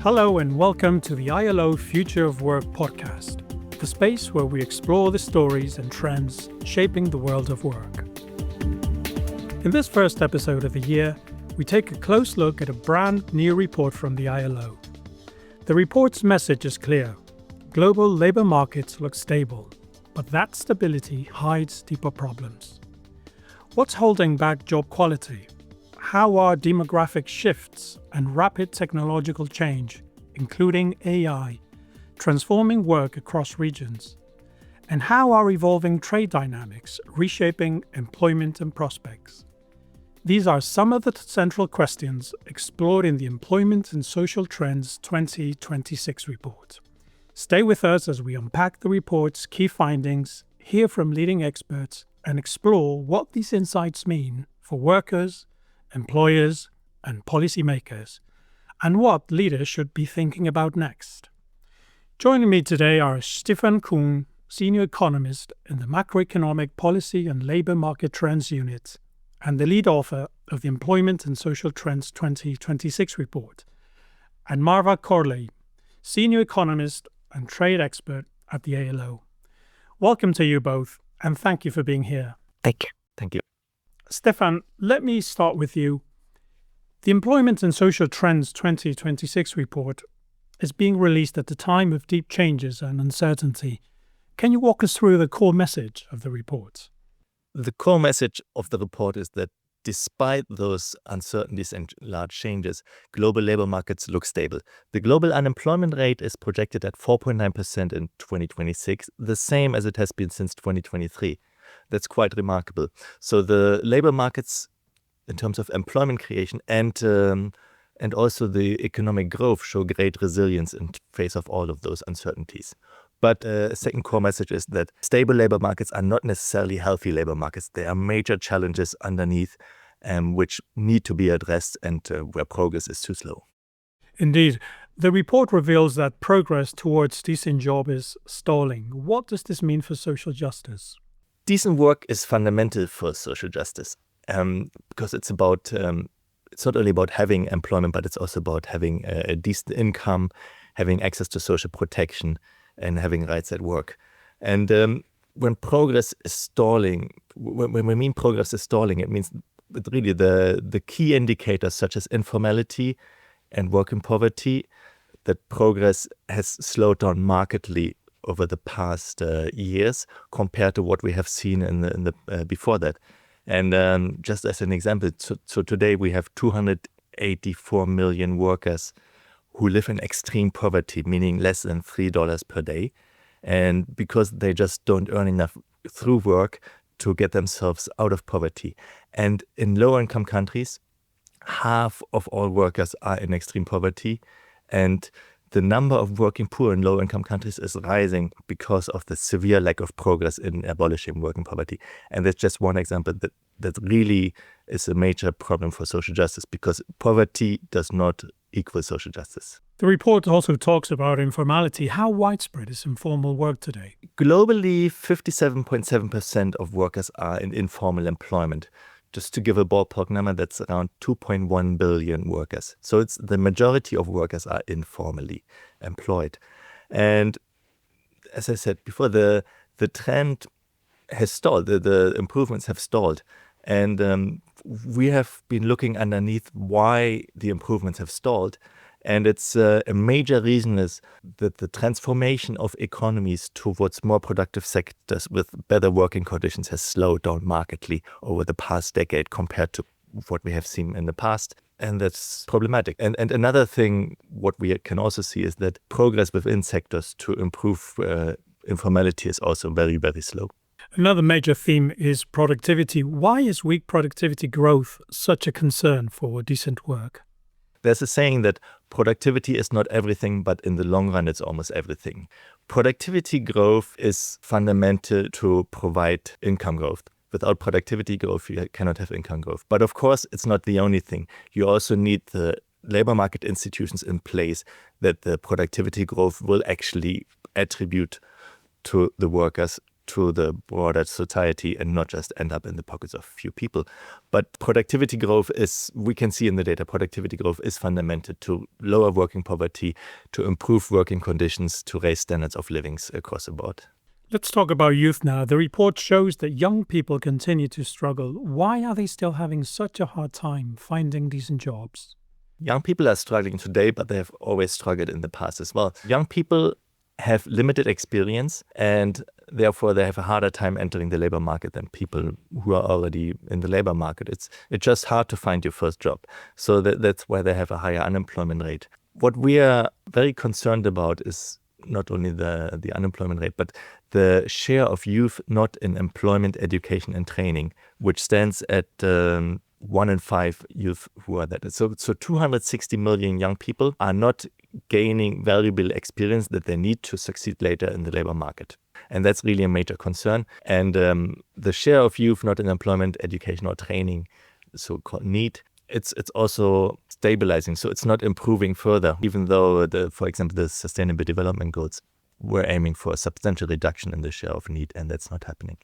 Hello and welcome to the ILO Future of Work podcast, the space where we explore the stories and trends shaping the world of work. In this first episode of the year, we take a close look at a brand new report from the ILO. The report's message is clear. Global labor markets look stable, but that stability hides deeper problems. What's holding back job quality? How are demographic shifts and rapid technological change, including AI, transforming work across regions? And how are evolving trade dynamics reshaping employment and prospects? These are some of the central questions explored in the Employment and Social Trends 2026 report. Stay with us as we unpack the report's key findings, hear from leading experts, and explore what these insights mean for workers, employers, and policymakers, and what leaders should be thinking about next. Joining me today are Stefan Kühn, Senior Economist in the Macroeconomic Policy and Labour Market Trends Unit, and the lead author of the Employment and Social Trends 2026 report, and Marva Corley, Senior Economist and Trade Expert at the ILO. Welcome to you both, and thank you for being here. Thank you. Thank you. Stefan, let me start with you. The Employment and Social Trends 2026 report is being released at a time of deep changes and uncertainty. Can you walk us through the core message of the report? The core message of the report is that despite those uncertainties and large changes, global labor markets look stable. The global unemployment rate is projected at 4.9% in 2026, the same as it has been since 2023. That's quite remarkable. So the labor markets, in terms of employment creation and also the economic growth, show great resilience in face of all of those uncertainties. But a second core message is that stable labor markets are not necessarily healthy labor markets. There are major challenges underneath which need to be addressed and where progress is too slow. Indeed. The report reveals that progress towards decent job is stalling. What does this mean for social justice? Decent work is fundamental for social justice because it's about it's not only about having employment, but it's also about having a decent income, having access to social protection, and having rights at work. And when progress is stalling, when we mean progress is stalling, it means that really the key indicators such as informality and working poverty, that progress has slowed down markedly over the past years compared to what we have seen in the before that. And just as an example, so today we have 284 million workers who live in extreme poverty, meaning less than $3 per day. And because they just don't earn enough through work to get themselves out of poverty. And in low-income countries, half of all workers are in extreme poverty. And the number of working poor in low-income countries is rising because of the severe lack of progress in abolishing working poverty. And that's just one example that really is a major problem for social justice, because poverty does not equal social justice. The report also talks about informality. How widespread is informal work today? Globally, 57.7% of workers are in informal employment. Just to give a ballpark number, that's around 2.1 billion workers. So it's the majority of workers are informally employed. And as I said before, the trend has stalled. The improvements have stalled. And we have been looking underneath why the improvements have stalled. And it's a major reason is that the transformation of economies towards more productive sectors with better working conditions has slowed down markedly over the past decade compared to what we have seen in the past. And that's problematic. And another thing, what we can also see is that progress within sectors to improve informality is also very, very slow. Another major theme is productivity. Why is weak productivity growth such a concern for decent work? There's a saying that productivity is not everything, but in the long run, it's almost everything. Productivity growth is fundamental to provide income growth. Without productivity growth, you cannot have income growth. But of course, it's not the only thing. You also need the labor market institutions in place that the productivity growth will actually attribute to the workers to the broader society and not just end up in the pockets of few people. But productivity growth is, we can see in the data, productivity growth is fundamental to lower working poverty, to improve working conditions, to raise standards of living across the board. Let's talk about youth now. The report shows that young people continue to struggle. Why are they still having such a hard time finding decent jobs? Young people are struggling today, but they have always struggled in the past as well. Young people have limited experience and therefore they have a harder time entering the labor market than people who are already in the labor market. It's just hard to find your first job. So that's why they have a higher unemployment rate. What we are very concerned about is not only the unemployment rate, but the share of youth not in employment, education and training, which stands at 1 in 5 youth who are that. So 260 million young people are not gaining valuable experience that they need to succeed later in the labor market. And that's really a major concern. And the share of youth not in employment, education or training, so-called NEET, it's also stabilizing. So it's not improving further, even though, for example, the Sustainable Development Goals were aiming for a substantial reduction in the share of NEET, and that's not happening.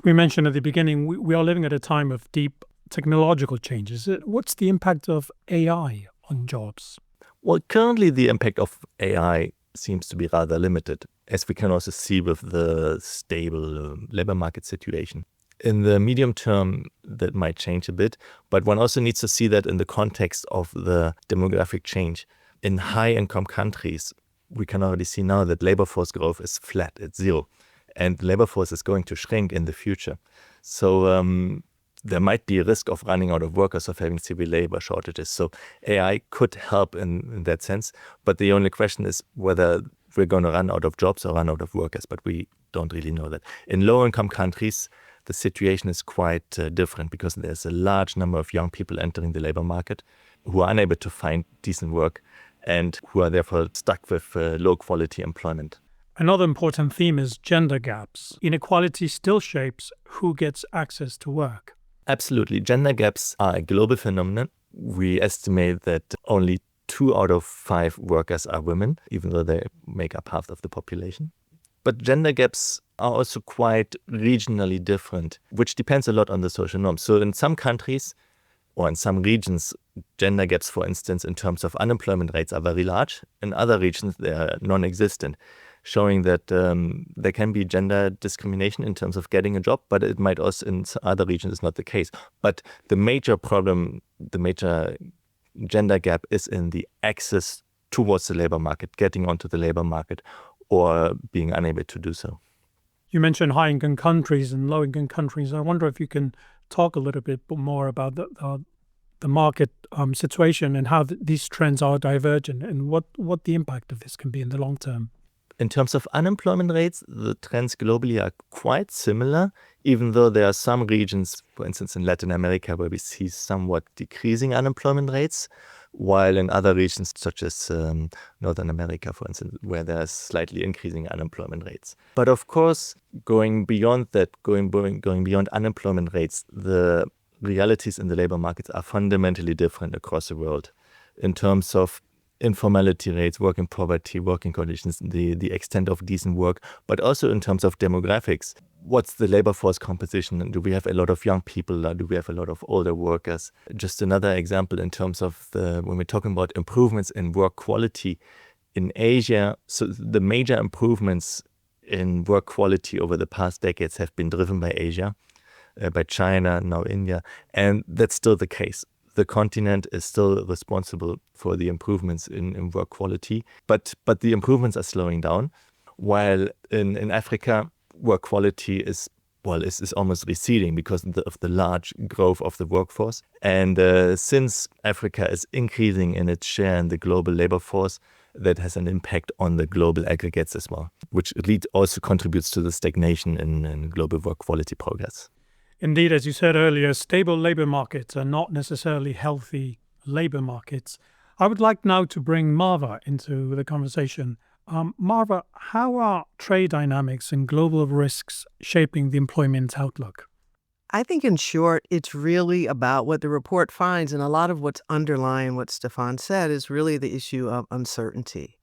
We mentioned at the beginning, we are living at a time of deep technological changes. What's the impact of AI on jobs? Well, currently the impact of AI seems to be rather limited, as we can also see with the stable labor market situation. In the medium term, that might change a bit, but one also needs to see that in the context of the demographic change. In high-income countries, we can already see now that labor force growth is flat at zero, and labor force is going to shrink in the future. So there might be a risk of running out of workers, of having severe labor shortages. So AI could help in that sense. But the only question is whether we're going to run out of jobs or run out of workers. But we don't really know that. In low-income countries, the situation is quite different because there's a large number of young people entering the labor market who are unable to find decent work and who are therefore stuck with low-quality employment. Another important theme is gender gaps. Inequality still shapes who gets access to work. Absolutely. Gender gaps are a global phenomenon. We estimate that only 2 out of 5 workers are women, even though they make up half of the population. But gender gaps are also quite regionally different, which depends a lot on the social norms. So in some countries or in some regions, gender gaps, for instance, in terms of unemployment rates are very large. In other regions, they are non-existent, showing that there can be gender discrimination in terms of getting a job, but it might also in other regions is not the case. But the major problem, the major gender gap is in the access towards the labor market, getting onto the labor market or being unable to do so. You mentioned high-income countries and low-income countries. I wonder if you can talk a little bit more about the market situation and how these trends are divergent and what the impact of this can be in the long term. In terms of unemployment rates, the trends globally are quite similar, even though there are some regions, for instance in Latin America, where we see somewhat decreasing unemployment rates, while in other regions such as Northern America, for instance, where there are slightly increasing unemployment rates. But of course, going beyond that, going beyond unemployment rates, the realities in the labor markets are fundamentally different across the world in terms of informality rates, working poverty, working conditions, the extent of decent work, but also in terms of demographics. What's the labor force composition? Do we have a lot of young people? Do we have a lot of older workers? Just another example in terms of when we're talking about improvements in work quality in Asia. So the major improvements in work quality over the past decades have been driven by Asia, by China, now India, and that's still the case. The continent is still responsible for the improvements in work quality, but the improvements are slowing down. While in Africa, work quality is almost receding because of the large growth of the workforce. And since Africa is increasing in its share in the global labor force, that has an impact on the global aggregates as well, which also contributes to the stagnation in global work quality progress. Indeed, as you said earlier, stable labor markets are not necessarily healthy labor markets. I would like now to bring Marva into the conversation. Marva, how are trade dynamics and global risks shaping the employment outlook? I think in short, it's really about what the report finds. And a lot of what's underlying what Stefan said is really the issue of uncertainty.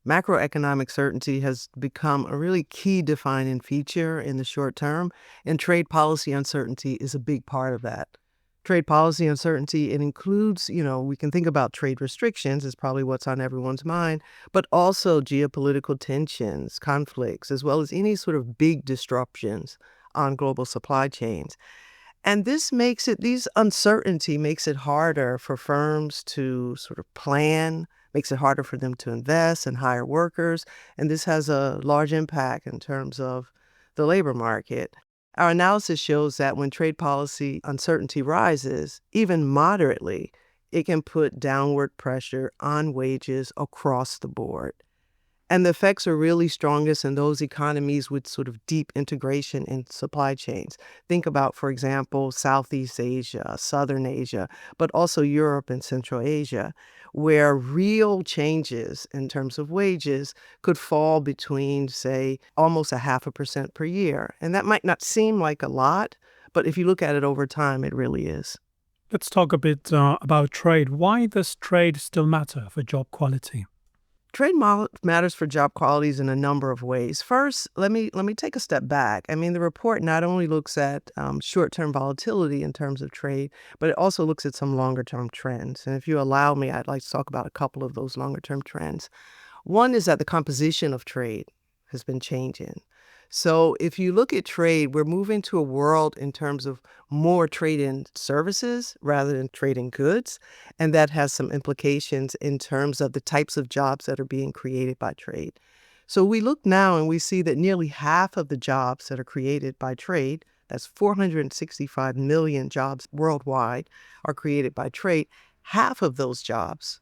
Macroeconomic certainty has become a really key defining feature in the short term, and trade policy uncertainty is a big part of that. Trade policy uncertainty, it includes, we can think about trade restrictions is probably what's on everyone's mind, but also geopolitical tensions, conflicts, as well as any sort of big disruptions on global supply chains. And these uncertainty makes it harder for firms to sort of plan, makes it harder for them to invest and hire workers. And this has a large impact in terms of the labor market. Our analysis shows that when trade policy uncertainty rises, even moderately, it can put downward pressure on wages across the board. And the effects are really strongest in those economies with sort of deep integration in supply chains. Think about, for example, Southeast Asia, Southern Asia, but also Europe and Central Asia, where real changes in terms of wages could fall between, say, almost 0.5% per year. And that might not seem like a lot, but if you look at it over time, it really is. Let's talk a bit about trade. Why does trade still matter for job quality? Trade matters for job qualities in a number of ways. First, let me take a step back. I mean, the report not only looks at short-term volatility in terms of trade, but it also looks at some longer-term trends. And if you allow me, I'd like to talk about a couple of those longer-term trends. One is that the composition of trade has been changing. So if you look at trade, we're moving to a world in terms of more trade in services rather than trade in goods. And that has some implications in terms of the types of jobs that are being created by trade. So we look now and we see that nearly half of the jobs that are created by trade, that's 465 million jobs worldwide, are created by trade. Half of those jobs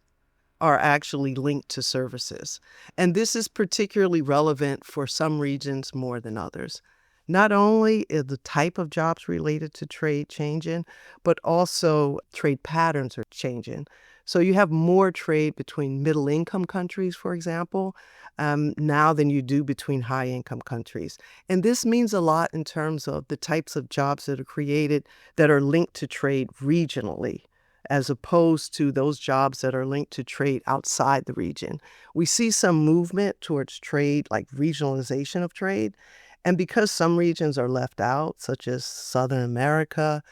are actually linked to services. And this is particularly relevant for some regions more than others. Not only is the type of jobs related to trade changing, but also trade patterns are changing. So you have more trade between middle-income countries, for example, now than you do between high-income countries. And this means a lot in terms of the types of jobs that are created that are linked to trade regionally, as opposed to those jobs that are linked to trade outside the region. We see some movement towards trade, like regionalization of trade. And because some regions are left out, such as Southern America,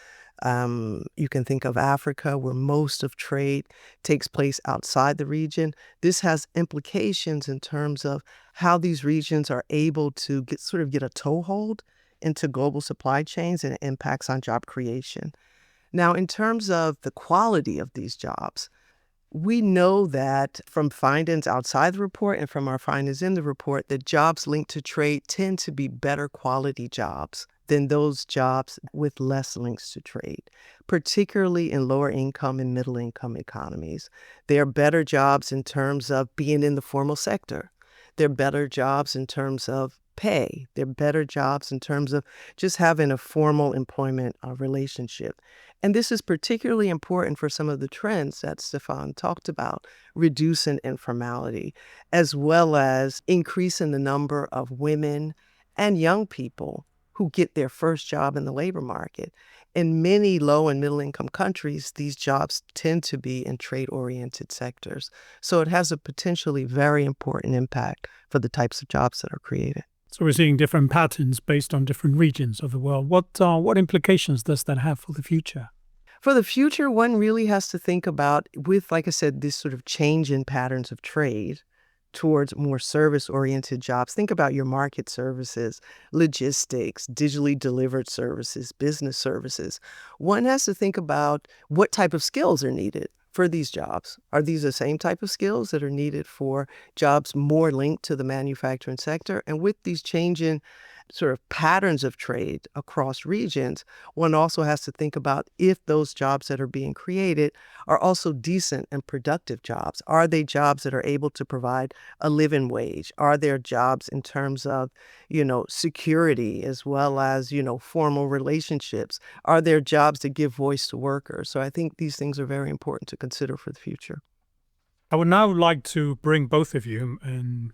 you can think of Africa, where most of trade takes place outside the region. This has implications in terms of how these regions are able to get a toehold into global supply chains, and it impacts on job creation. Now, in terms of the quality of these jobs, we know that from findings outside the report and from our findings in the report that jobs linked to trade tend to be better quality jobs than those jobs with less links to trade, particularly in lower income and middle income economies. They are better jobs in terms of being in the formal sector. They're better jobs in terms of pay. They're better jobs in terms of just having a formal employment relationship. And this is particularly important for some of the trends that Stefan talked about, reducing informality, as well as increasing the number of women and young people who get their first job in the labor market. In many low and middle income countries, these jobs tend to be in trade-oriented sectors. So it has a potentially very important impact for the types of jobs that are created. So we're seeing different patterns based on different regions of the world. What implications does that have for the future? For the future, one really has to think about, with, like I said, this sort of change in patterns of trade towards more service-oriented jobs. Think about your market services, logistics, digitally delivered services, business services. One has to think about what type of skills are needed for these jobs. Are these the same type of skills that are needed for jobs more linked to the manufacturing sector? And with these changing sort of patterns of trade across regions, one also has to think about if those jobs that are being created are also decent and productive jobs. Are they jobs that are able to provide a living wage? Are there jobs in terms of, security as well as, formal relationships? Are there jobs that give voice to workers? So I think these things are very important to consider for the future. I would now like to bring both of you and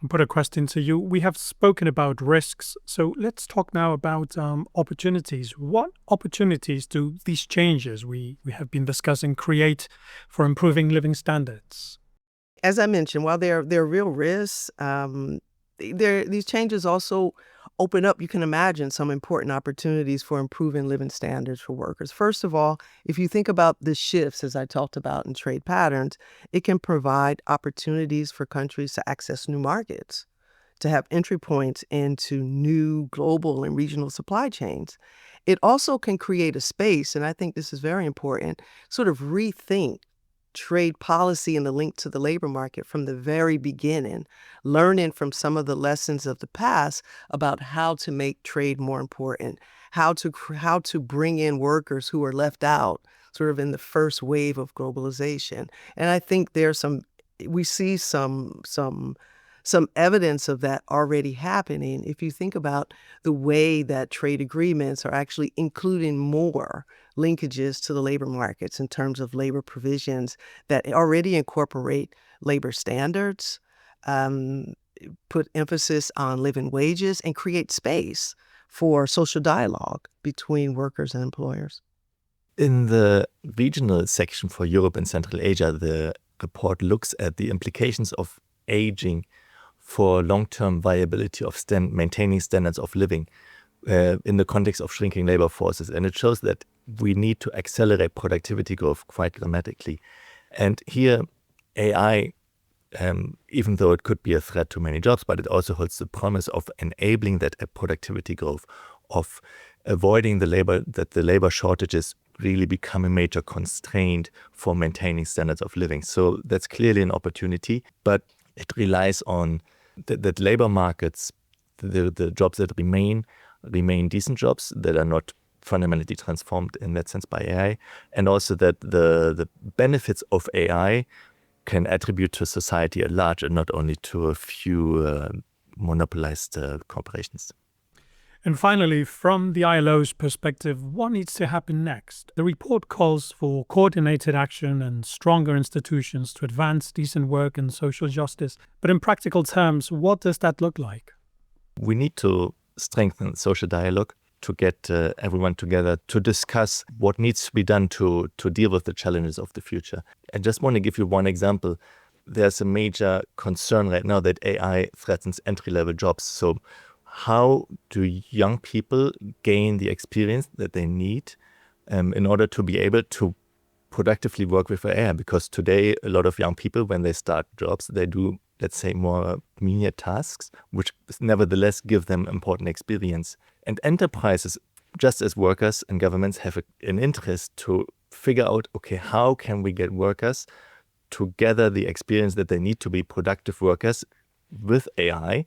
put a question to you. We have spoken about risks, so let's talk now about opportunities. What opportunities do these changes we have been discussing create for improving living standards? As I mentioned, while there are real risks, these changes also open up, you can imagine, some important opportunities for improving living standards for workers. First of all, if you think about the shifts, as I talked about, in trade patterns, it can provide opportunities for countries to access new markets, to have entry points into new global and regional supply chains. It also can create a space, and I think this is very important, sort of rethink trade policy and the link to the labor market from the very beginning, learning from some of the lessons of the past about how to make trade more important, how to bring in workers who are left out sort of in the first wave of globalization. And I think we see some evidence of that already happening if you think about the way that trade agreements are actually including more linkages to the labor markets in terms of labor provisions that already incorporate labor standards, put emphasis on living wages, and create space for social dialogue between workers and employers. In the regional section for Europe and Central Asia, the report looks at the implications of aging for long-term viability of maintaining standards of living in the context of shrinking labor forces. And it shows that we need to accelerate productivity growth quite dramatically. And here, AI, even though it could be a threat to many jobs, but it also holds the promise of enabling that productivity growth, of avoiding that the labor shortages really become a major constraint for maintaining standards of living. So that's clearly an opportunity, but it relies on that labor markets, the jobs that remain decent jobs that are not fundamentally transformed in that sense by AI, and also that the benefits of AI can attribute to society at large and not only to a few monopolized corporations. And finally, from the ILO's perspective, what needs to happen next? The report calls for coordinated action and stronger institutions to advance decent work and social justice. But in practical terms, what does that look like? We need to strengthen social dialogue to get everyone together to discuss what needs to be done to deal with the challenges of the future. I just want to give you one example. There's a major concern right now that AI threatens entry-level jobs. So how do young people gain the experience that they need in order to be able to productively work with AI? Because today, a lot of young people, when they start jobs, they do, let's say, more menial tasks, which nevertheless give them important experience. And enterprises, just as workers and governments, have an interest to figure out, okay, how can we get workers to gather the experience that they need to be productive workers with AI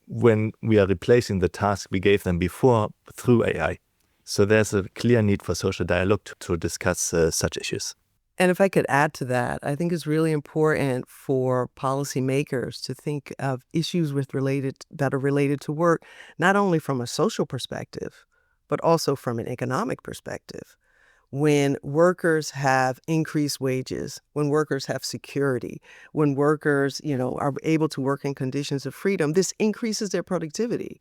when we are replacing the task we gave them before through AI. So there's a clear need for social dialogue to discuss such issues. And if I could add to that, I think it's really important for policymakers to think of issues that are related to work, not only from a social perspective, but also from an economic perspective. When workers have increased wages, when workers have security, when workers, are able to work in conditions of freedom, this increases their productivity.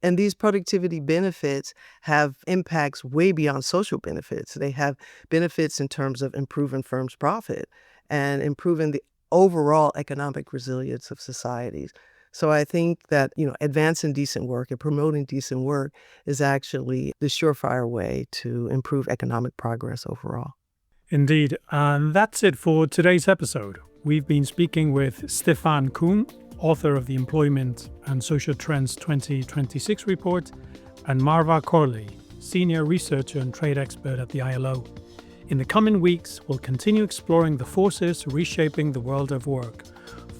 And these productivity benefits have impacts way beyond social benefits. They have benefits in terms of improving firms' profit and improving the overall economic resilience of societies. So I think that, advancing decent work and promoting decent work is actually the surefire way to improve economic progress overall. Indeed. And that's it for today's episode. We've been speaking with Stefan Kühn, author of the Employment and Social Trends 2026 report, and Marva Corley, senior researcher and trade expert at the ILO. In the coming weeks, we'll continue exploring the forces reshaping the world of work.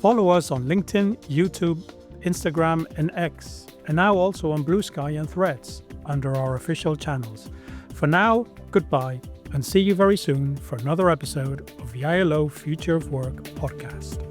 Follow us on LinkedIn, YouTube, Instagram, and X, and now also on Blue Sky and Threads under our official channels. For now, goodbye, and see you very soon for another episode of the ILO Future of Work podcast.